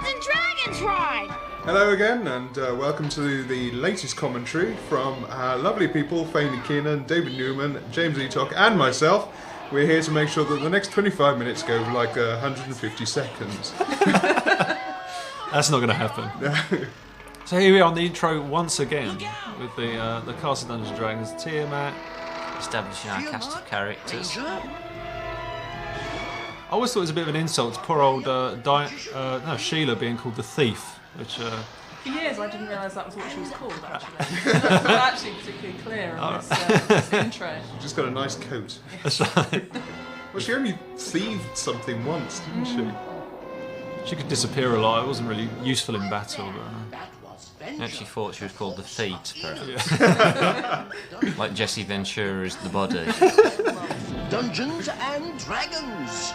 and Dragons ride! Hello again, and welcome to the latest commentary from lovely people, Fainey Keenan, David Newman, James Eatock, and myself. We're here to make sure that the next 25 minutes go like 150 seconds. That's not going to happen. So here we are on the intro once again with the cast of Dungeons & Dragons, Tiamat. Establishing our cast of characters. I always thought it was a bit of an insult to poor old Sheila being called the Thief, which... For years I didn't realise that was what she was called, actually. That's not actually particularly clear on this intro. She's just got a nice coat. That's right. Well, she only thieved something once, didn't she? She could disappear a lot. It wasn't really useful in battle. But, I actually thought she was called the Feet, perhaps. Like Jesse Ventura's The Body. Dungeons and Dragons!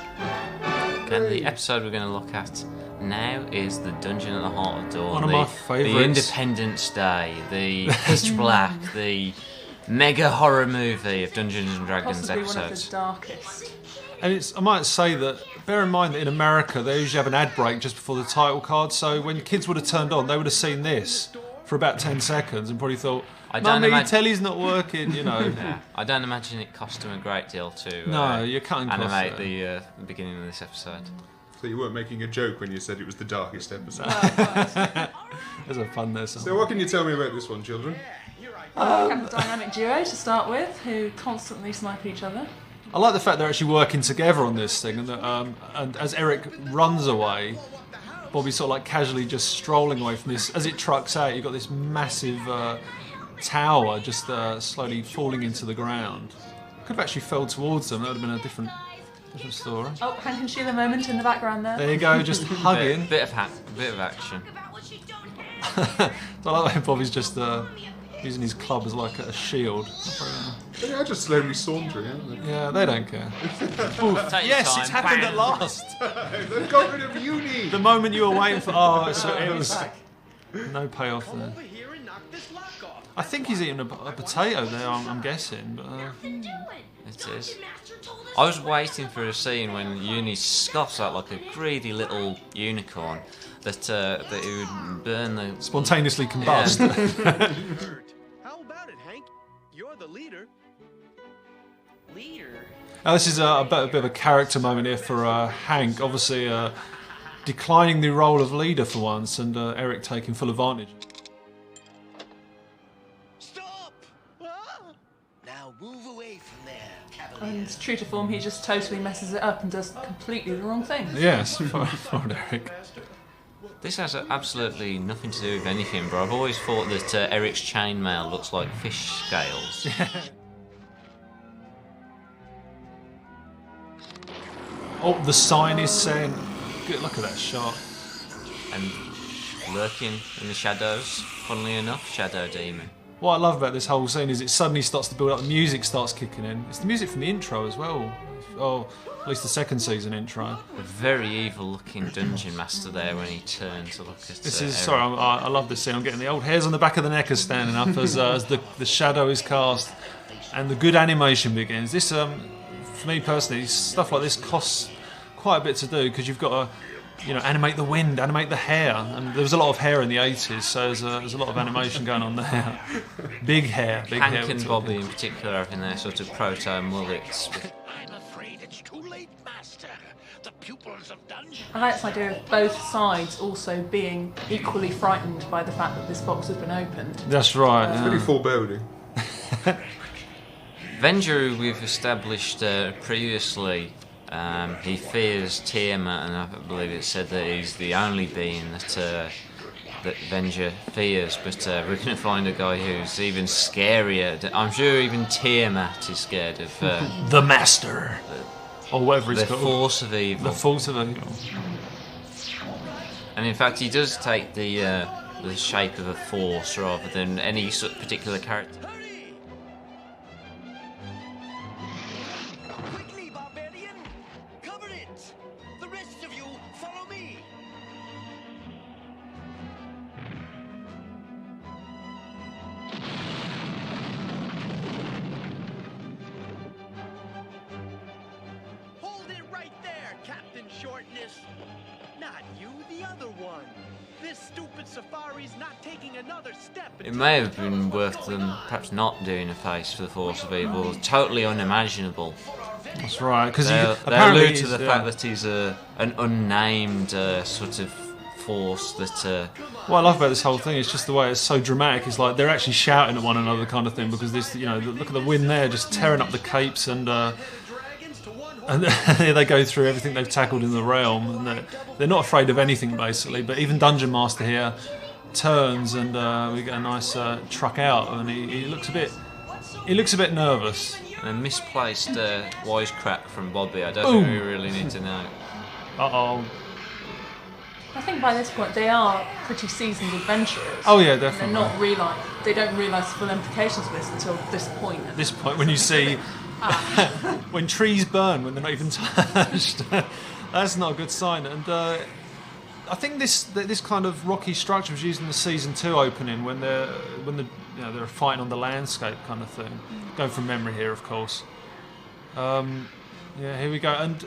And the episode we're going to look at now is the Dungeon at the Heart of Dawn. One of my favourites. The Independence Day, the Pitch Black, the mega horror movie of Dungeons and Dragons Possibly episodes. one of the darkest. And I might say that, bear in mind that in America they usually have an ad break just before the title card, so when kids would have turned on, they would have seen this for about 10 seconds and probably thought, Mummy, telly's not working, you know. Yeah, I don't imagine it cost them a great deal to you're cutting animate costs, the beginning of this episode. So you weren't making a joke when you said it was the darkest episode. There's a fun there. So what can you tell me about this one, children? We have a dynamic duo to start with, who constantly snipe each other. I like the fact they're actually working together on this thing, and that, and as Eric runs away, Bobby's sort of like casually just strolling away from this. As it trucks out, you've got this massive tower just slowly falling into the ground. Could have actually fell towards them. That would have been a different story. Oh, Hank and Sheila moment in the background there. There you go, just hugging. Bit of action. So I like how Bobby's just using his club as like a shield. They are just slowly sauntering, aren't they? Yeah, they don't care. Take Yes, your time. it's happened Bam. at last. They've got rid of uni! The moment you were waiting for. It was no payoff there. I think he's eating a potato there. I'm guessing, but. It is. I was waiting for a scene when Uni scoffs out like a greedy little unicorn that it would burn the... Spontaneously combust. How about it, Hank? You're the leader. Leader. Now, this is a bit of a character moment here for Hank. Obviously, declining the role of leader for once, and Eric taking full advantage. Stop! Now move away from there, Cavalier. And true to form, he just totally messes it up and does completely the wrong thing. Yes, for Eric. This has absolutely nothing to do with anything, but I've always thought that Eric's chainmail looks like fish scales. Oh, the sign is saying... Good, look at that shot. And lurking in the shadows, funnily enough, Shadow Demon. What I love about this whole scene is it suddenly starts to build up, the music starts kicking in. It's the music from the intro as well. Oh, at least the second season intro. A very evil-looking dungeon master there when he turned to look at This is Eric. sorry, I love this scene. I'm getting the old hairs on the back of the neck are standing up as the shadow is cast and the good animation begins. This, for me personally, stuff like this costs quite a bit to do because you've got to, animate the wind, animate the hair, and there was a lot of hair in the 80s, so there's a lot of animation going on there. Big hair, big hair. Hank and Bobby in particular having their sort of proto mullets. I'm afraid it's too late, Master. The pupils of Dungeon. I like this idea of both sides also being equally frightened by the fact that this box has been opened. That's right. It's pretty foreboding. Venger, we've established previously, he fears Tiamat, and I believe it said that he's the only being that Venger fears, but we're going to find a guy who's even scarier. I'm sure even Tiamat is scared of... the Master. Or whatever it's the called. Force of Evil. The Force of Evil. And in fact, he does take the shape of a force rather than any sort of particular character. Hurry! Quickly, barbarian! Cover it! The rest of you, follow me! Hold it right there, Captain Shortness! this. Not you, the other one. This stupid safari's not taking another step. It may have been worth them perhaps not doing a face for the Force of Evil. Totally unimaginable. That's right, because They apparently allude to the fact that he's an unnamed sort of force that. what I love about this whole thing is just the way it's so dramatic. It's like they're actually shouting at one another, kind of thing. Because this, look at the wind there, just tearing up the capes, and they go through everything they've tackled in the realm, and they're not afraid of anything basically. But even Dungeon Master here turns, and we get a nice truck out, and he looks a bit nervous. A misplaced wisecrack from Bobby. I don't think we really need to know. I think by this point they are pretty seasoned adventurers. Oh yeah, definitely. They don't realise the full implications of this until this point. This point, when you see when trees burn when they're not even touched, that's not a good sign. And I think this kind of rocky structure was used in the season 2 opening when they're fighting on the landscape kind of thing. Going from memory here, of course. Here we go, and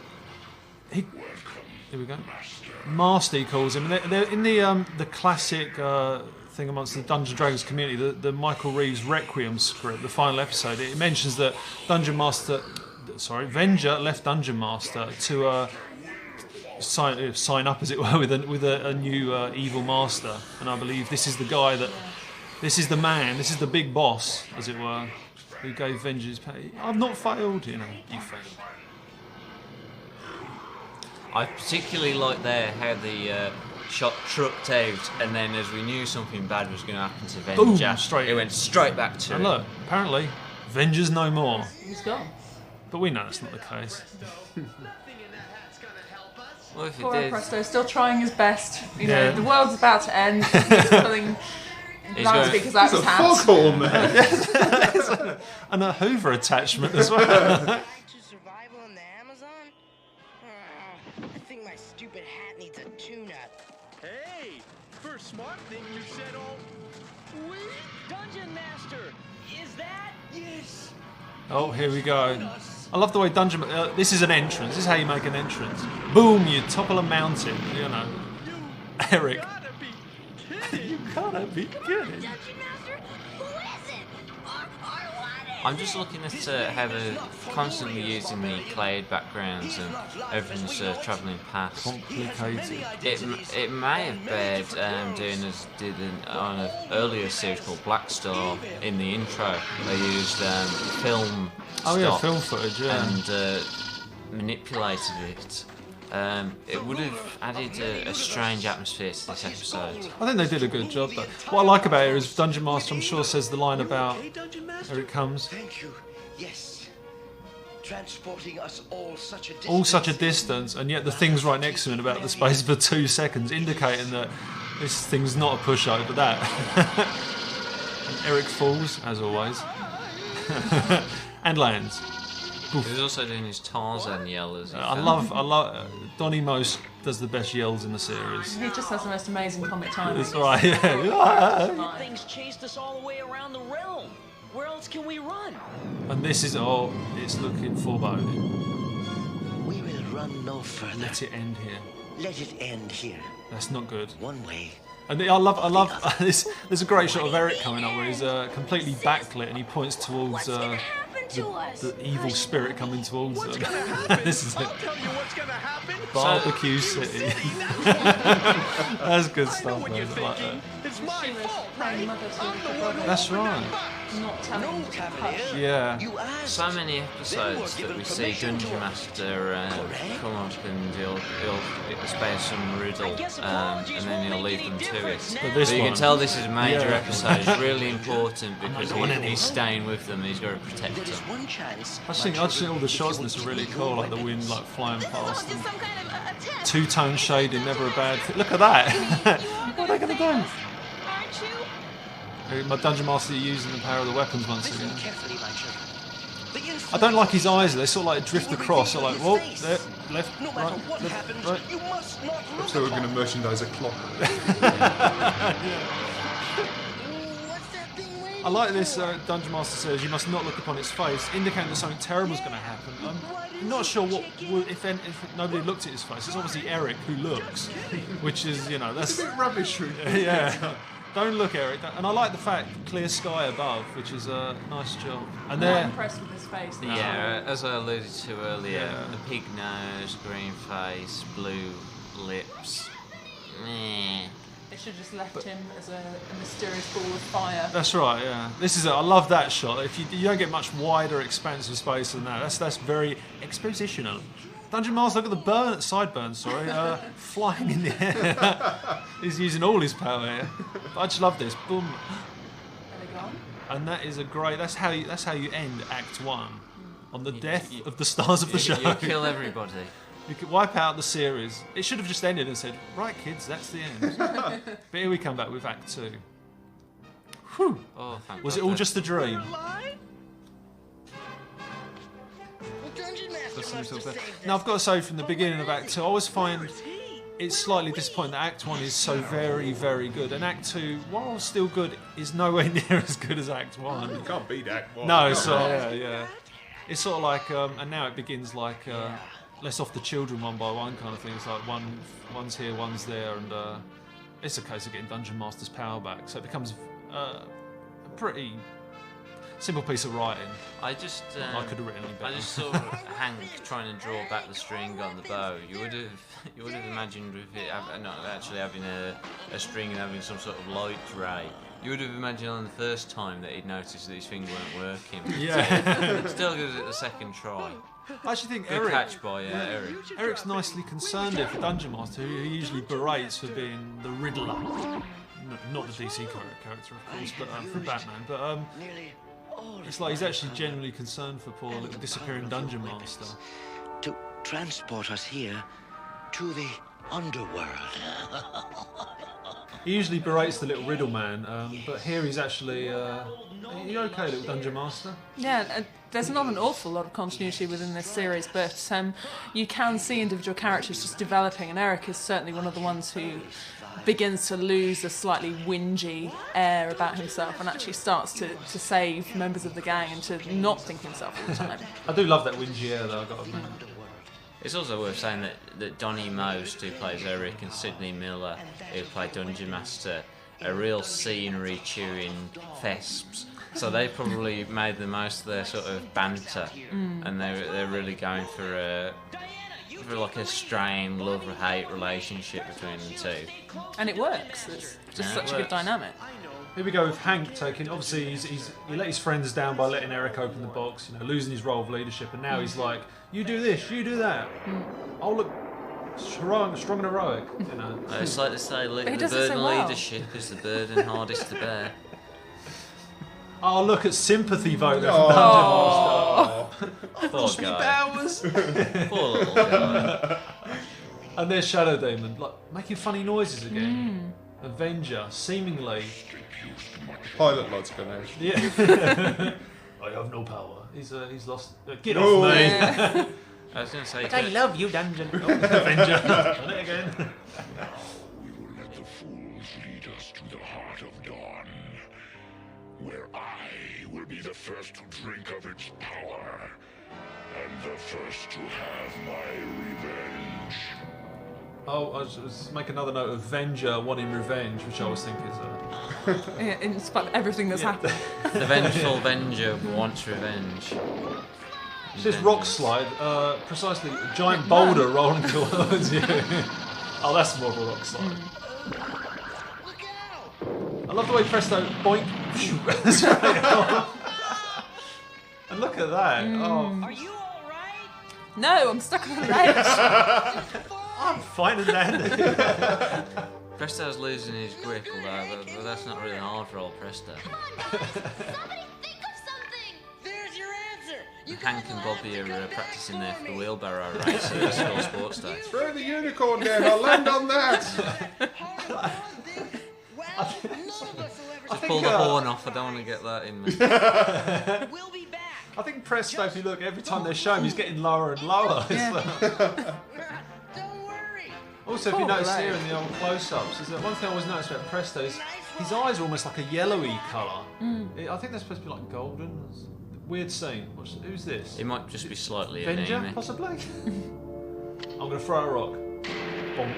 here we go. Master, he calls him. They're in the classic thing amongst the Dungeons and Dragons community, the Michael Reeves Requiem script, the final episode. It mentions that Venger left Dungeon Master to sign up, as it were, with a new evil master. And I believe this is the guy this is the man, this is the big boss, as it were, who gave Venger his pay. I've not failed, you failed. I particularly like how the shot trucked out, and then as we knew something bad was going to happen to Venger, it went straight back to And look, apparently, Venger's no more. He's gone. But we know that's not the case. Well, if it Poor did, Presto, still trying his best. Yeah. The world's about to end. He's pulling loudspeakers out of his hands. Foghorn there. And a Hoover attachment as well. To survival in the Amazon? I think my stupid hat needs a tune-up. Hey, first smart thing you said all week. Dungeon Master, is that? Yes. Oh, here we go. I love the way this is an entrance. This is how you make an entrance. Boom, you topple a mountain, Eric. Gotta be kidding. You gotta be kidding. Dungeon Master? Who is it? Or what? I'm just looking at how they're constantly using the cloud backgrounds and everything's travelling past. Complicated. It may have been doing as did on an earlier series called Black Star in the intro. They used film stock film footage, yeah. and manipulated it. It would have added a strange atmosphere to this episode. I think they did a good job, though. What I like about it is Dungeon Master, I'm sure, says the line about, Hey, Dungeon Master. here it comes, Thank you. Yes. Transporting us all such a distance. all such a distance, and yet the thing's right next to him in about the space of 2 seconds, indicating that this thing's not a pushover, that. And Eric falls, as always. And lands. He was also doing his Tarzan yell as he I fell. love Donnie Most does the best yells in the series. He just has the most amazing comic timing. That's right, yeah. Things chased us all the way around the realm. Where else can we run? And this is, it's looking foreboding. We will run no further. Let it end here. Let it end here. That's not good. One way. And I love this. There's a great shot of Eric coming up where he's completely backlit and he points towards the evil spirit coming towards them. This is it. I'll tell you what's gonna happen. Barbecue City. That's good I know stuff, what man. you're I like thinking. that. It's my She was fault, playing right? mother to I'm the her one brother. who That's opened right. that box. Not telling him to hush. Yeah. You asked. So many episodes that we see Dungeon Master come up and he'll spare some riddle and then he'll leave them to it. But this you one, can tell this is a major Yeah. episode. It's really important because he's staying with them. He's got to protect There is them. one chance. I just think all the shots in this are really cool, like the wind like flying past. And two-tone shading, never a bad thing. Look at that. What are they going to do? My Dungeon Master using the power of the weapons once Listen again. carefully, my children. The I don't like his eyes. They sort of like drift across. So like, whoa, there, left, No matter right, what left, happens, right. you must not look. So we're going to merchandise a clock. What's that thing waving? I like this Dungeon Master says you must not look upon its face, indicating that something terrible is going to happen. I'm not sure what if nobody looked at his face. It's obviously Eric who looks, which is, you know, that's It's a bit rubbish. yeah. Don't look, Eric. And I like the fact clear sky above, which is a nice job. And I'm not they're impressed with his face. Yeah, as I alluded to earlier, Yeah. the pig nose, green face, blue lips. Meh. They should have just left him as a mysterious ball of fire. That's right, yeah. This is I love that shot. If you don't get much wider expanse of space than that. That's very expositional. Dungeon Master, look at the sideburns, flying in the air. He's using all his power here. But I just love this. Boom. Are they gone? And that is a great. That's how you end Act 1 on the death of the stars of the show. You kill everybody. You could wipe out the series. It should have just ended and said, "Right, kids, that's the end." But here we come back with Act 2. Whew. Oh, thank Was God it all that- just a dream? Alive? Well, Dungeon Master must have saved us. Now, I've got to say, from the beginning of Act 2, I always find it's slightly disappointing that Act 1 is so very, very good. And Act 2, while still good, is nowhere near as good as Act 1. You can't beat Act 1. No, so yeah. It's sort of like, and now it begins like, less off the children one by one kind of thing. It's like one's here, one's there, and it's a case of getting Dungeon Master's power back. So it becomes a pretty simple piece of writing. I just I could have written it better. I just saw Hank trying to draw back the string on the bow. You would have imagined with it not actually having a string and having some sort of light ray. You would have imagined on the first time that he'd noticed that his finger weren't working. Yeah. Still good at the second try. I actually think Good catch by Eric. Eric's nicely concerned here for Dungeon Master, who he usually berates for being the Riddler. Not the DC character, of course, but for Batman. But it's like he's actually genuinely concerned for poor little disappearing Dungeon Master. To transport us here to the underworld. He usually berates the little Riddle man, but here he's actually. Are you okay, little Dungeon Master? Yeah, there's not an awful lot of continuity within this series, but you can see individual characters just developing, and Eric is certainly one of the ones who begins to lose a slightly whingy air about himself and actually starts to save members of the gang and to not think himself all the time. I do love that whingy air, though, I've got to admit. It's also worth saying that Donnie Most, who plays Eric, and Sidney Miller, who play Dungeon Master, are real scenery-chewing thesps. So they probably made the most of their sort of banter, and they're really going for like a strained love-hate relationship between the two. And it works. It's just Yeah, such a good dynamic. Here we go with Hank taking. Obviously, he let his friends down by letting Eric open the box, losing his role of leadership, and now he's like, "You do this, you do that. I'll look strong and heroic." It's like they say, he the does it burden so of well. leadership is the burden hardest to bear. I'll look at sympathy vote there Oh. from Dungeon Master. Poor guy. Powers. Poor little guy. And there's Shadow Demon, like making funny noises again. Avenger, seemingly. Pilot logical now. Yeah. I have no power. He's lost. Get Oh. off me! I was going to say, I love you, Dungeon. Oh, Avenger. Done it again. We will let the fools lead us to the heart of dawn, where I will be the first to drink of its power, and the first to have my revenge. Oh, I was make another note of Venger wanting revenge, which I always think is Yeah, in spite of everything that's happened. the vengeful Venger wants revenge. It says rock slide, precisely a giant boulder rolling towards you. Oh, that's more of a rock slide. Look out! I love the way Presto boink. And look at that. Oh, Are you all right? No, I'm stuck on the ledge. I'm fine and dandy. Presto's losing his grip, although that's not really hard for old Presto. Somebody think of something! There's your answer! You Hank and Bobby are practicing there for the wheelbarrow race at the school sports day. Throw the unicorn down, I'll land on that! Well, none of us will ever Just pull the horn off, I don't want to get that in me. We'll be back. I think Presto, if you look, every time they show him, he's getting lower and lower. It's Yeah. like- Don't worry. Also, if you Poor notice bloke. here in the old close-ups, is that one thing I always noticed about Presto is his eyes are almost like a yellowy colour. I think they're supposed to be like golden. Weird scene. Who's this? It might just be slightly Avenger, anemic. possibly? I'm going to throw a rock. Bonk.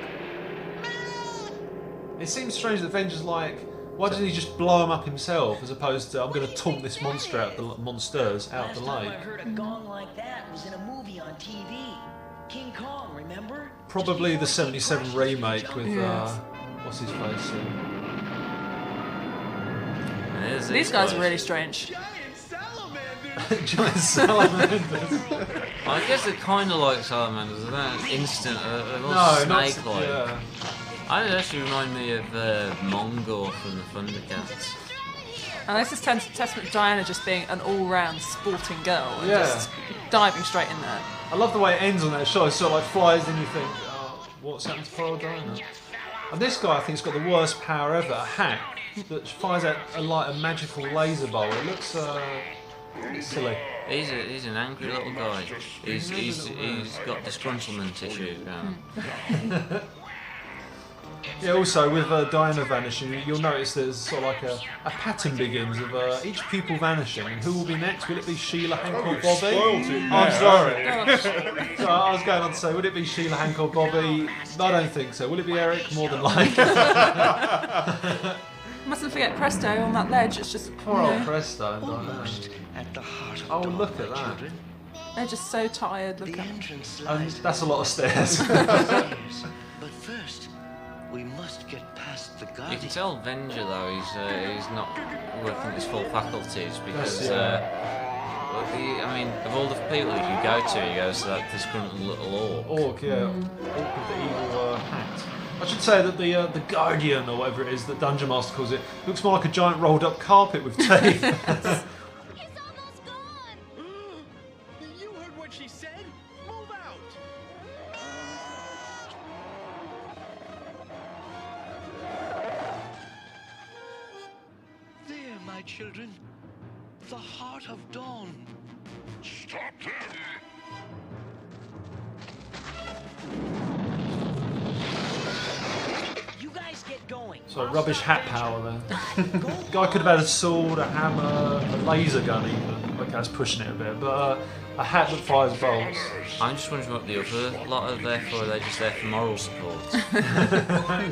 It seems strange that Venger's like, why doesn't he just blow him up himself as opposed to, I'm going to taunt this monster out the monsters out the Last time lake? I heard a gong like that was in a movie on TV. King Kong, remember? Probably the 77 remake with, what's his face? These guys are really strange. Giant salamanders. I guess they're kind of like salamanders. They're not instant. They're all snake-like. Yeah. It actually remind me of Mongol from the Thundercats. And this is testament to Diana just being an all-round sporting girl and Yeah. just diving straight in there. I love the way it ends on that shot. It sort of like flies in, you think, oh, what's happened to poor old Diana? And this guy, I think, has got the worst power ever. A hat that fires out a magical laser bolt. It looks silly. He's an angry little guy. He's got disgruntlement issues. Yeah, also with Diana vanishing, you'll notice there's sort of like a pattern begins of each pupil vanishing. And who will be next? Will it be Sheila, Hank or Bobby? Spoiled it I'm there, sorry. So I was going on to say, would it be Sheila, Hank or Bobby? I don't think so. Will it be Eric? More than likely. Mustn't forget Presto on that ledge. It's just Poor old Presto and Diana. Almost at the heart of Oh, dawn, look at my that. children. they're just so tired. Look The at them. entrance And lies that's a lot of stairs. But first, we must get past the You guardian. can tell Venger though he's not working his full faculties because Yes, I mean, of all the people he could go to, he goes to that disgruntled little orc. Orc, yeah. Orc with the evil hat. I should say that the Guardian, or whatever it is that Dungeon Master calls it, looks more like a giant rolled up carpet with teeth. He's almost gone. You heard what she said? Move out! There, my children. The heart of dawn. Stop them! You guys get going. So rubbish hat power then. Guy could have had a sword, a hammer, a laser gun even. Okay, that's pushing it a bit, but a hat that fires bolts. I'm just wondering what the other lot are there for. They're just there for moral support.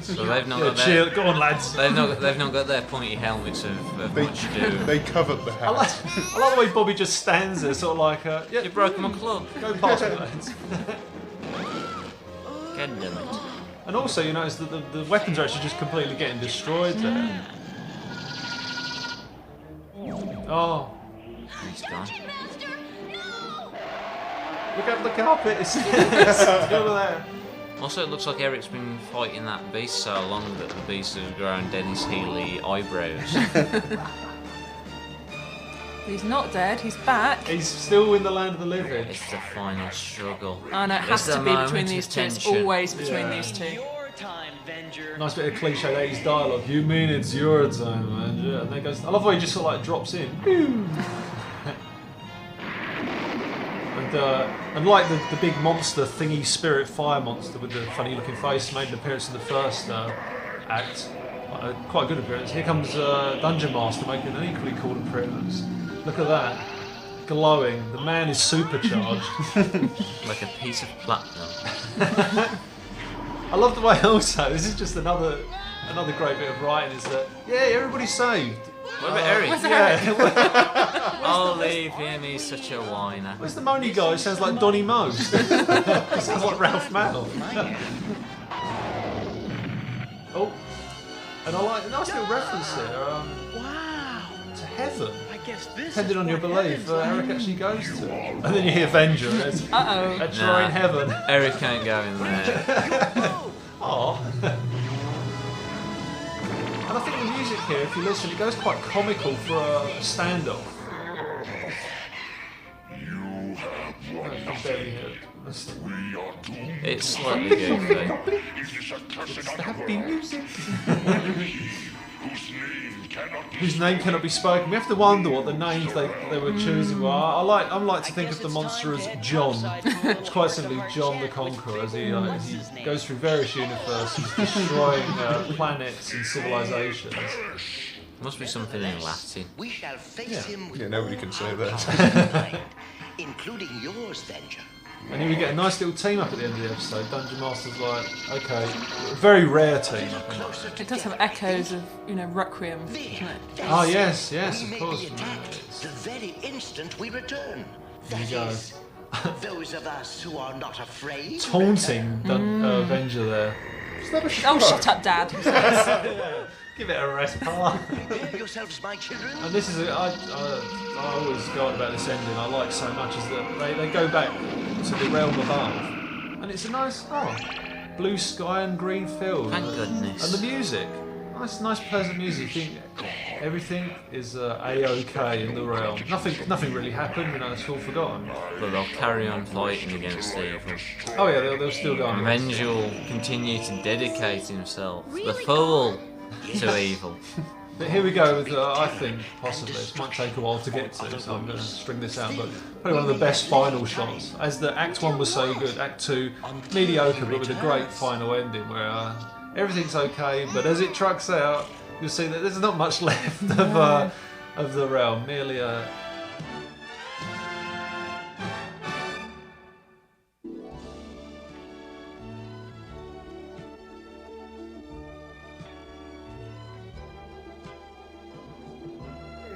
So they've not got Cheer, their, go on lads. they've not got their pointy helmets of what you do. They covered the I like, hat. I like the way Bobby just stands there, sort of like, yeah, You broke my club. go past me, lads. God damn it. And also, you notice that the weapons are actually just completely getting destroyed there. Oh, He's gone. Master, no! look at the carpet, it's still there. Also, it looks like Eric's been fighting that beast so long that the beast has grown Dennis Healy eyebrows. He's not dead. He's back. He's still in the land of the living. It's the final struggle. Oh no, it has It's to the be moment between of these two. It's tension. always between Yeah. these two. Your time, Venger. Nice bit of cliche 80s dialogue. You mean it's your time, man? Yeah. And then goes. I love the way he just sort of like drops in. And like the big monster thingy spirit fire monster with the funny looking face made an appearance in the first act. Quite a good appearance. Here comes Dungeon Master making an equally cool appearance. Look at that. Glowing. The man is supercharged. Like a piece of platinum. I love the way also, this is just another great bit of writing, is that, yeah, everybody's saved. What about Eric? Yeah. I'll leave him, he's such a whiner. Where's the moany guy? He sounds like Donny Most. He sounds like Ralph Mal. Oh, and I like a nice little reference there Wow. to heaven. I guess this Depending is on your what belief, heaven's like. Eric actually goes to. And then you hear Venger. Uh-oh. That's you're in heaven. Eric ain't going there. Aww. And I think the music here, if you listen, it goes quite comical for a standoff. You have won I can barely hear it. We are doomed. It's slightly goofy. Is this a cursed Happy music. whose name whose name cannot be spoken. We have to wonder what the names they were choosing were. I like to think of the monster as John. It's quite simply John the Conqueror, as he goes through various universes, destroying planets and civilizations. Must be something in Latin. We shall face him with Yeah, nobody can say that. mind, including yours, Venger. And here we get a nice little team up at the end of the episode. Dungeon Master's like, okay, a very rare team up. It does have echoes of, Requiem, doesn't it? Oh yes, of may course. be attacked the very instant we return. There you That go. is, those of us who are not afraid. Taunting Avenger there. Oh, shut up, Dad. Give it a rest, pal. Prepare yourselves, my children. And this is I always go on about this ending. I like so much is that they go back to the realm above, and it's a nice blue sky and green field. Thank goodness. And the music, nice pleasant music. You think everything is a-okay in the realm. Nothing really happened. It's all forgotten. But they'll carry on fighting against evil. Oh yeah, they'll still go on. Avenger will continue to dedicate himself, the fool, to evil. But here we go with, I think, possibly, this might take a while to get to, so I'm going to string this out, but probably one of the best final shots. As the Act 1 was so good, Act 2, mediocre, but with a great final ending where everything's okay, but as it trucks out, you'll see that there's not much left of the realm, merely a...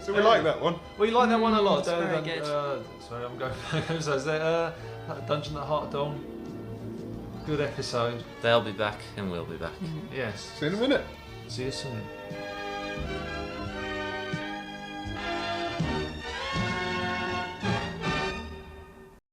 So we like that one. We like that one a lot. It's very good. Sorry, I'm going back. So is there Dungeon at Heart of Dawn? Good episode. They'll be back and we'll be back. Yes. See you in a minute. See you soon.